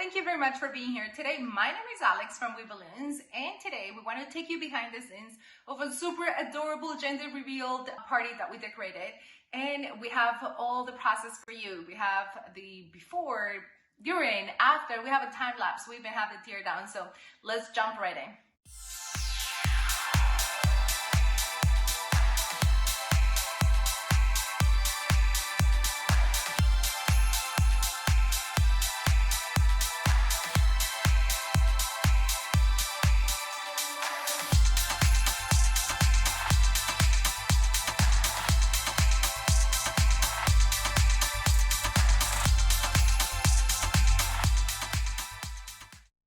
thank you very much for being here. Today, my name is Alex from Balloons, and today we want to take you behind the scenes of a super adorable gender revealed party that we decorated. And we have all the process for you. We have the before, during, after, we have a time lapse, we even have the tear down. So let's jump right in.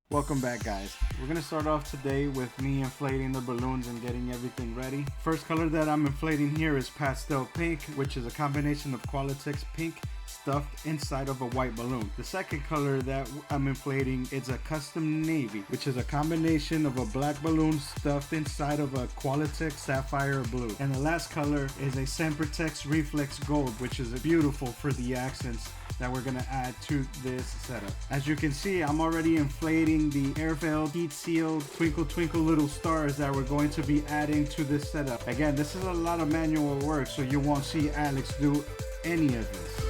Welcome back, guys. We're gonna start off today with me inflating the balloons and getting everything ready. First color that I'm inflating here is pastel pink, which is a combination of Qualitex pink stuffed inside of a white balloon. The second color that I'm inflating is a custom navy, which is a combination of a black balloon stuffed inside of a Qualitex sapphire blue. And the last color is a Sempertex reflex gold, which is beautiful for the accents that we're gonna add to this setup. As you can see, I'm already inflating the air-filled, heat-sealed Twinkle Twinkle little stars that we're going to be adding to this setup. Again, this is a lot of manual work, so you won't see Alex do any of this.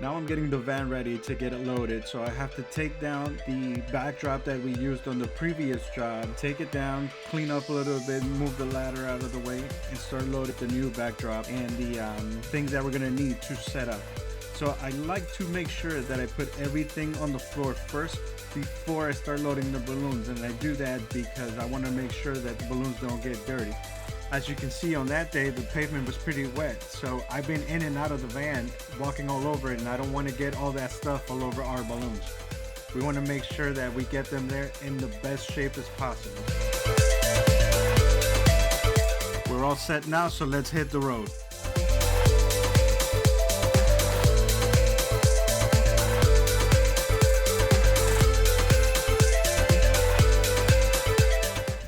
Now I'm getting the van ready to get it loaded, so I have to take down the backdrop that we used on the previous job, take it down, clean up a little bit, move the ladder out of the way, and start loading the new backdrop and the things that we're gonna need to set up. So I like to make sure that I put everything on the floor first before I start loading the balloons, and I do that because I want to make sure that the balloons don't get dirty. As you can see, on that day the pavement was pretty wet, so I've been in and out of the van walking all over it, and I don't want to get all that stuff all over our balloons. We want to make sure that we get them there in the best shape as possible. We're all set now, so let's hit the road.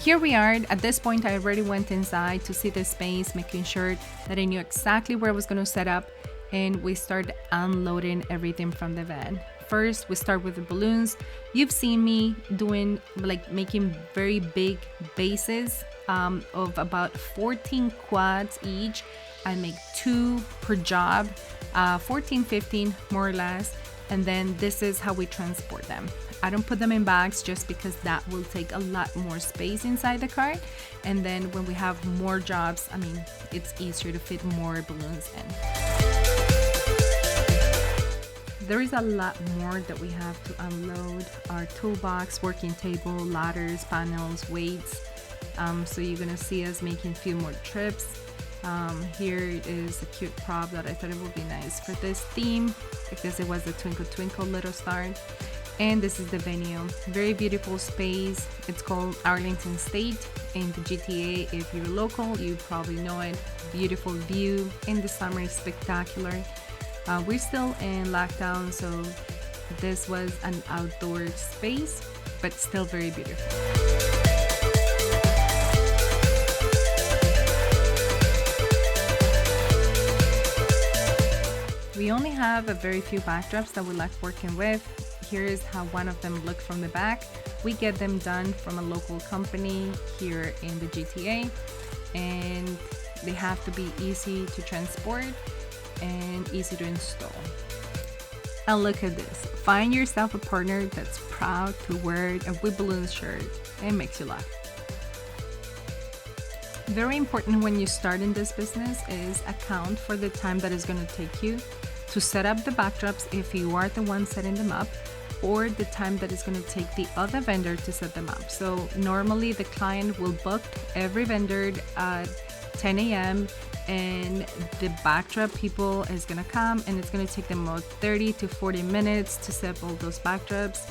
Here we are. At this point, I already went inside to see the space, making sure that I knew exactly where I was going to set up, and we started unloading everything from the van. First, we start with the balloons. You've seen me doing, making very big bases of about 14 quads each. I make 2 per job, 14, 15 more or less, and then this is how we transport them. I don't put them in bags just because that will take a lot more space inside the car. And then when we have more jobs, it's easier to fit more balloons in. There is a lot more that we have to unload. Our toolbox, working table, ladders, panels, weights. So you're gonna see us making a few more trips. Here is a cute prop that I thought it would be nice for this theme because it was a Twinkle Twinkle little star. And this is the venue. Very beautiful space. It's called Arlington State in the GTA. If you're local, you probably know it. Beautiful view in the summer is spectacular. We're still in lockdown, so this was an outdoor space, but still very beautiful. We only have a very few backdrops that we like working with. Here's how one of them looked from the back. We get them done from a local company here in the GTA, and they have to be easy to transport and easy to install. And look at this. Find yourself a partner that's proud to wear a We Balloons shirt and makes you laugh. Very important when you start in this business is account for the time that it's going to take you to set up the backdrops if you are the one setting them up, or the time that it's going to take the other vendor to set them up. So normally the client will book every vendor at 10 a.m. and the backdrop people is going to come, and it's going to take them about 30 to 40 minutes to set up all those backdrops,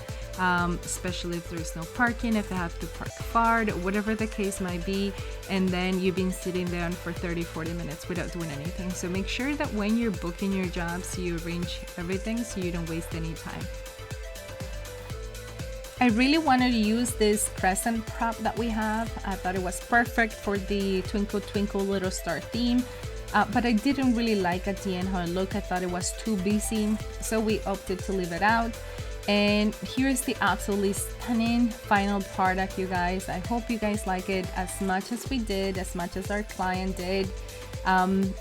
especially if there's no parking, if they have to park far, whatever the case might be. And then you've been sitting there for 30-40 minutes without doing anything. So make sure that when you're booking your jobs, you arrange everything so you don't waste any time. I really wanted to use this crescent prop that we have. I thought it was perfect for the Twinkle Twinkle Little Star theme, but I didn't really like at the end how it looked. I thought it was too busy, so we opted to leave it out. And here's the absolutely stunning final product, you guys. I hope you guys like it as much as we did, as much as our client did.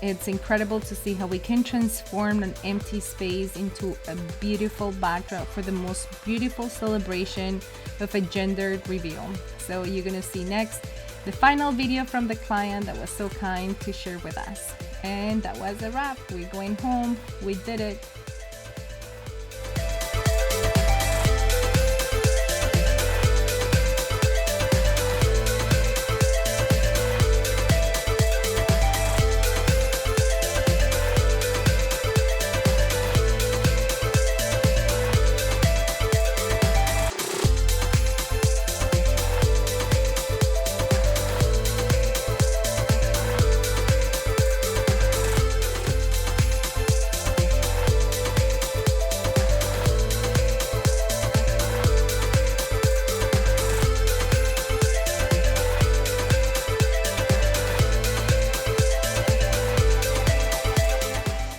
It's incredible to see how we can transform an empty space into a beautiful backdrop for the most beautiful celebration of a gendered reveal. So you're gonna see next the final video from the client that was so kind to share with us. And that was a wrap. We're going home. We did it.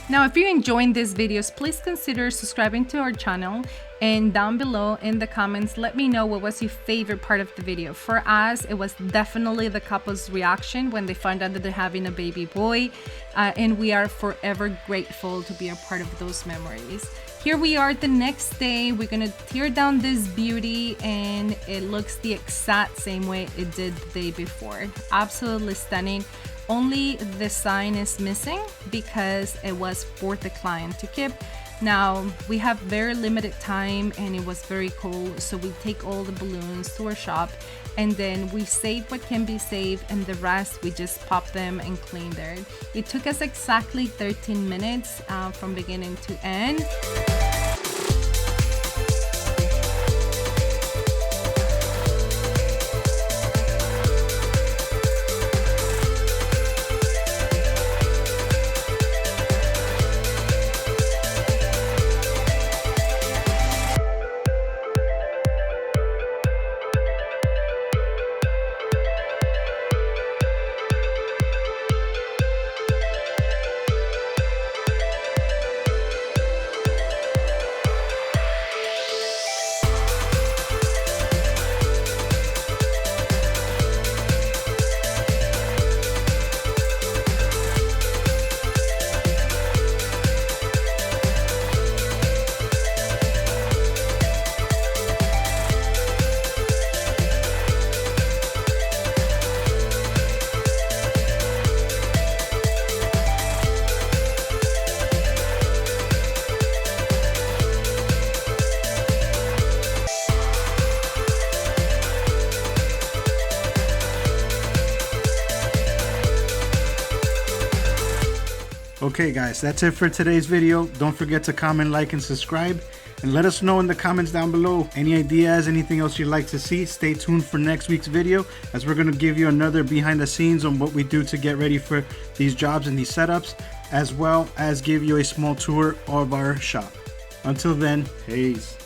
Now, if you're enjoying these videos, please consider subscribing to our channel, and down below in the comments, let me know what was your favorite part of the video. For us, it was definitely the couple's reaction when they found out that they're having a baby boy, and we are forever grateful to be a part of those memories. Here we are the next day. We're gonna tear down this beauty, and it looks the exact same way it did the day before. Absolutely stunning. Only the sign is missing because it was for the client to keep. Now we have very limited time and it was very cold, so we take all the balloons to our shop and then we save what can be saved, and the rest we just pop them and clean there. It took us exactly 13 minutes from beginning to end. Okay guys, that's it for today's video. Don't forget to comment, like, and subscribe. And let us know in the comments down below any ideas, anything else you'd like to see. Stay tuned for next week's video, as we're going to give you another behind the scenes on what we do to get ready for these jobs and these setups, as well as give you a small tour of our shop. Until then, peace.